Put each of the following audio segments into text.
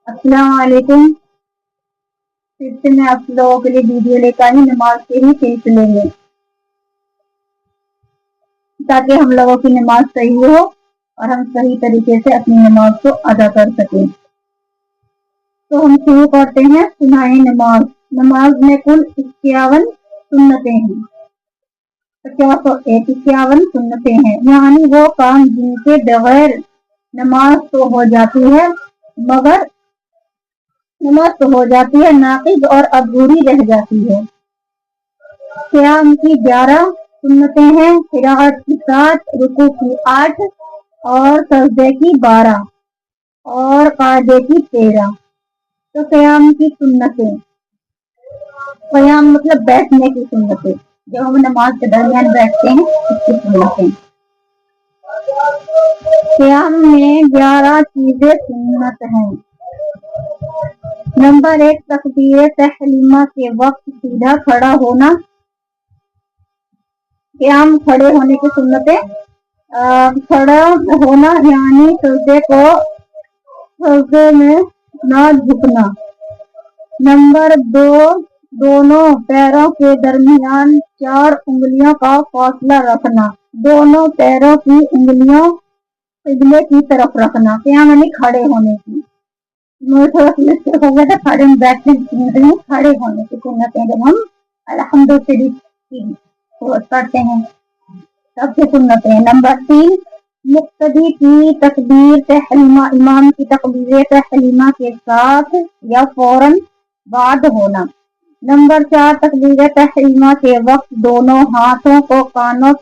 अस्सलाम वालेकुम। फिर से मैं आप लोगों के लिए वीडियो लेकर आई नमाज के ही सिलसिले में, ताकि हम लोगों की नमाज सही हो और हम सही तरीके से अपनी नमाज को अदा कर सकें। तो हम शुरू करते हैं सुनाए नमाज। नमाज में कुल 51 सुन्नतें हैं। 51 सुन्नतें हैं, यानी वो काम जिनके बगैर नमाज तो हो जाती है मगर नाकिस और अधूरी रह जाती है। क़याम की 11 सुन्नतें हैं, क़िराअत की 7, रुकू की 8 और सजदे की 12 और कायदे की 13। तो क़याम की सुन्नतें, क़याम मतलब बैठने की सुन्नतें, जब हम नमाज के दरमियान बैठते हैं उसकी सुन्नतें। क़याम में 11 चीजें सुन्नत हैं। नंबर 1, तकबीर तहलीमा के वक्त सीधा खड़ा होना। क़याम खड़े होने की सुन्नतें, खड़ा होना यानी सजदे में ना झुकना। नंबर 2, दोनों पैरों के दरमियान 4 उंगलियों का फासला रखना। दोनों पैरों की उंगलियों क़िबले की तरफ रखना। क़याम यानी खड़े होने की। मुझे थोड़ा मिस्टेक हो गया था, खड़े में बैठने की सुन्नत नहीं, खड़े होने की सुन्नत है। जब हम अल्हम्दुलिल्लाह करते हैं सबसे सुन्नत है। नंबर 3, मुक्तदी की तकबीर तहलीमा, इमाम की तकबीर तहलीमा के साथ या फौरन बाद होना। नंबर 4, तकबीर तहलीमा के वक्त दोनों हाथों को कानों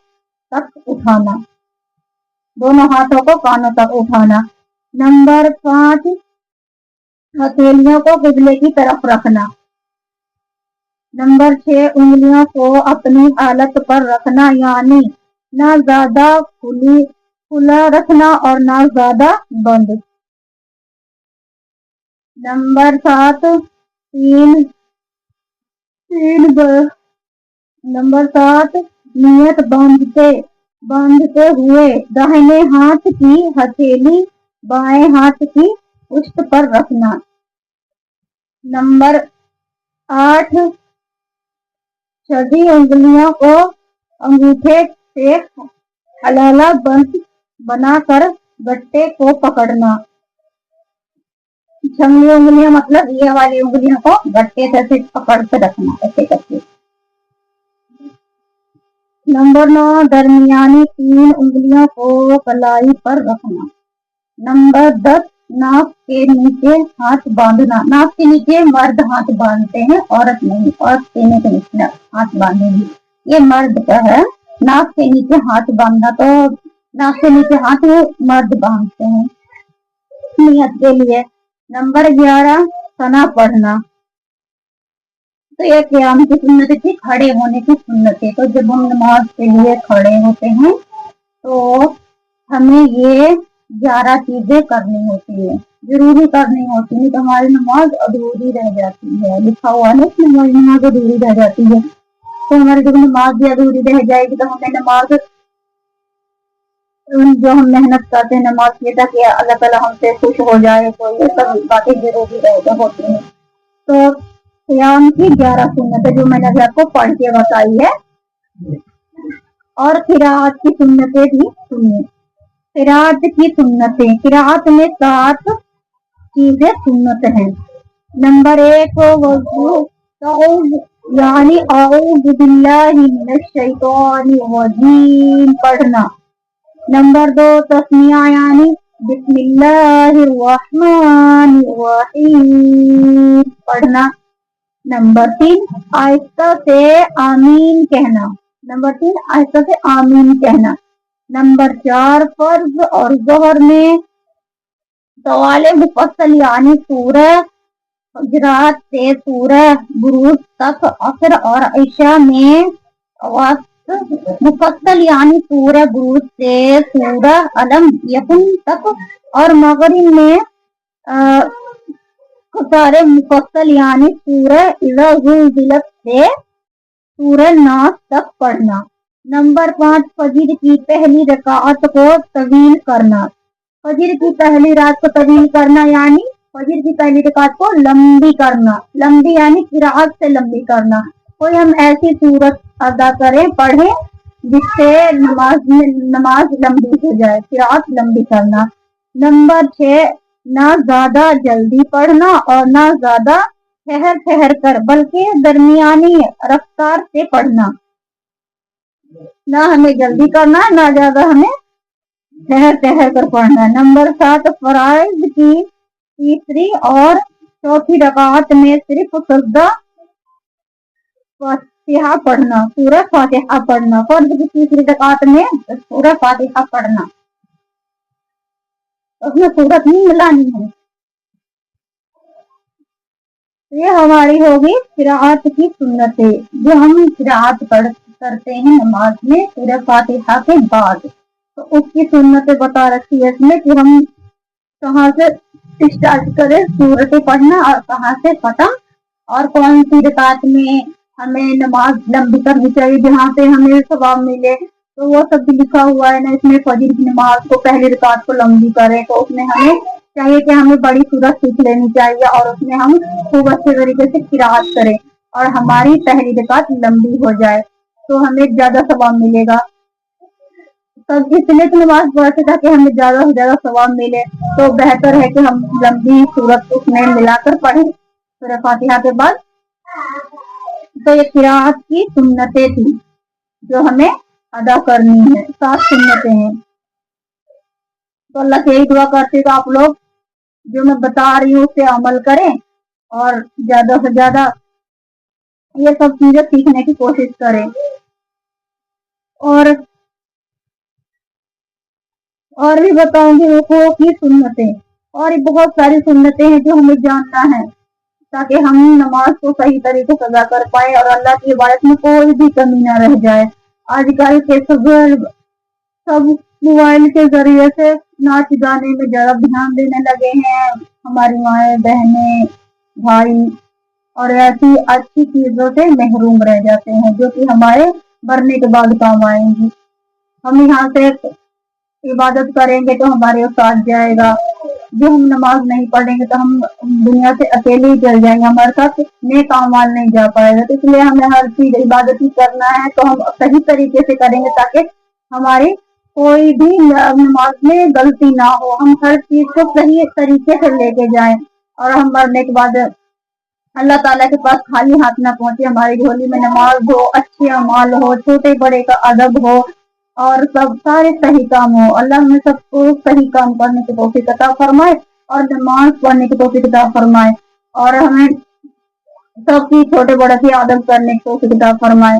तक उठाना। दोनों हाथों को कानों तक उठाना। नंबर 5, हथेलियों को क़िबले की तरफ रखना। नंबर 6, उंगलियों को अपनी हालत पर रखना, यानी ना ज्यादा खुला रखना और ना ज्यादा बंद। नंबर 7, नियत बांधते हुए दाहिने हाथ की हथेली बाएं हाथ की पुष्ट पर रखना। नंबर 8, सभी उंगलियों को अंगूठे से हलाला बंद बनाकर गट्टे को पकड़ना। छंगी उंगलियां मतलब ये वाली उंगलियों को गट्टे से पकड़ के रखना, ऐसे करके। नंबर 9, दरमियानी 3 उंगलियों को कलाई पर रखना। नंबर 10, नाक के नीचे हाथ बांधना। नाक के नीचे मर्द हाथ बांधते हैं, औरत नहीं। और सीने के नीचे हाथ बांधेंगे, ये मर्द का है। नाक के नीचे हाथ बांधना, तो नाक के नीचे हाथ मर्द बांधते हैं नियत के लिए। नंबर 11, सना पढ़ना। तो ये क़याम की सुन्नत थी, खड़े होने की सुन्नत है। तो जब हम नमाज के लिए खड़े होते हैं तो हमें ये 11 चीजें करनी होती है, जरूरी करनी होती है, तो हमारी नमाज अधूरी रह जाती है। लिखा हुआ है कि हमारी नमाज अधूरी रह जाती है। तो हमारी जब नमाज भी अधूरी रह जाएगी तो हमें नमाज, जो हम मेहनत करते हैं नमाज के ताकि अल्लाह ताला हमसे खुश हो जाए, तो ये सब बातें जरूरी होती हैं। तो क़याम की 11 सुन्नतें जो मैंने अभी आपको पढ़ के बताई है, और क़िराअत की सुन्नतें भी सुनिए। क़िराअत की सुन्नतें, क़िराअत में 7 चीजें सुन्नत हैं। नंबर 1, वज़ू यानी औज़ु बिल्लाहि मिनश शैतानिर रजीम पढ़ना। नंबर 2, तस्मिया यानी बिस्मिल्लाहिर रहमानिर रहीम पढ़ना। नंबर 3, आहिस्ता से आमीन कहना। नंबर 4, फर्ज और ज़ोहर में तवाले मुफस्सल यानी सूरह हुजरात से सूरह बुरूज तक, असर और इशा में मुफस्सल यानी सूरह बुरूज से सूरह अलम यकुन तक, और मगरिब में सारे मुफस्सल यानी सूरह इज़ा ज़ुलज़िलत से सूरह नास तक पढ़ना। नंबर 5, फजर की पहली रकात को तवील करना। फजर की पहली रात को तवील करना यानी फजर की पहली रकात को लंबी करना, लंबी यानी किरात से लंबी करना। कोई हम ऐसी सूरत अदा करें, पढ़े जिससे नमाज लंबी हो जाए, किरात लंबी करना। नंबर 6, ना ज्यादा जल्दी पढ़ना और ना ज्यादा ठहर ठहर कर, बल्कि दरमियानी रफ्तार से पढ़ना। ना हमें जल्दी करना है, ना ज्यादा हमें ठहर ठहर कर पढ़ना है। नंबर 7, फराइज की तीसरी और चौथी रकात में सिर्फ सजदा फातिहा पढ़ना, पूरा फातिहा पढ़ना। फर्ज की तीसरी रकात में पूरा फातिहा पढ़ना, उसमें सूरत नहीं मिलानी है। ये हमारी होगी किरात की सुन्नतें, जो हम किरात करते हैं नमाज में पूरा फातिहा के बाद, तो उसकी सुन्नतें बता रखी है इसमें कि हम कहाँ से स्टार्ट करें सूरतें पढ़ना और कहाँ से खत्म, और कौन सी रकात में हमें नमाज लंबी करनी चाहिए जहाँ पे हमें सवाब मिले। तो वो सब भी लिखा हुआ है ना इसमें। फजर की नमाज को पहली रकात को लंबी करें तो उसमें हमें चाहिए कि हमें बड़ी सूरत सीख लेनी चाहिए और उसमें हम खूब अच्छे तरीके से किरात करें और हमारी पहली रकात लंबी हो जाए तो हमें ज्यादा सवाब मिलेगा। तब इसलिए तो नमाज पढ़ते ताकि हमें ज्यादा से ज्यादा सवाब मिले, तो बेहतर है कि हम लंबी सूरत उसमें मिलाकर पढ़ें सूरह फातिहा के बाद। तो ये किरात की सुन्नतें थी जो हमें अदा करनी है, 7 सुन्नतें हैं। तो अल्लाह से यही दुआ करते तो आप लोग जो मैं बता रही हूँ उससे अमल करें और ज्यादा से ज्यादा ये सब चीजें सीखने की कोशिश करें। और भी बताऊंगी रुकू की सुन्नतें, और बहुत सारी सुन्नतें हैं जो हमें जानना है ताकि हम नमाज को सही तरीके से अदा कर पाए और अल्लाह की इबादत में कोई भी कमी ना रह जाए। आजकल के सब मोबाइल के जरिए से नाच गाने में ज्यादा ध्यान देने लगे हैं, हमारी माएँ बहनें भाई, और ऐसी अच्छी चीजों से महरूम रह जाते हैं जो कि हमारे मरने के बाद काम आएंगी। हम यहाँ से इबादत करेंगे तो हमारे साथ जाएगा, जो हम नमाज नहीं पढ़ेंगे तो हम दुनिया से अकेले ही चल जाएंगे, हमारे साथ नेक अमाल नहीं जा पाएगा। तो इसलिए हमें हर चीज इबादत ही करना है तो हम सही तरीके से करेंगे ताकि हमारी कोई भी नमाज में गलती ना हो, हम हर चीज को सही तरीके से लेके जाएं और हम मरने के बाद अल्लाह ताला के पास खाली हाथ ना पहुंचे। हमारी झोली में नमाज हो, अच्छे अमाल हो, छोटे बड़े का अदब हो और सब सारे सही काम हो। अल्लाह हमें सबको सही काम करने की तौफीक अता फरमाए और नमाज पढ़ने की तौफीक अता फरमाए और हमें सबकी छोटे बड़े की आदत करने की तौफीक अता फरमाए।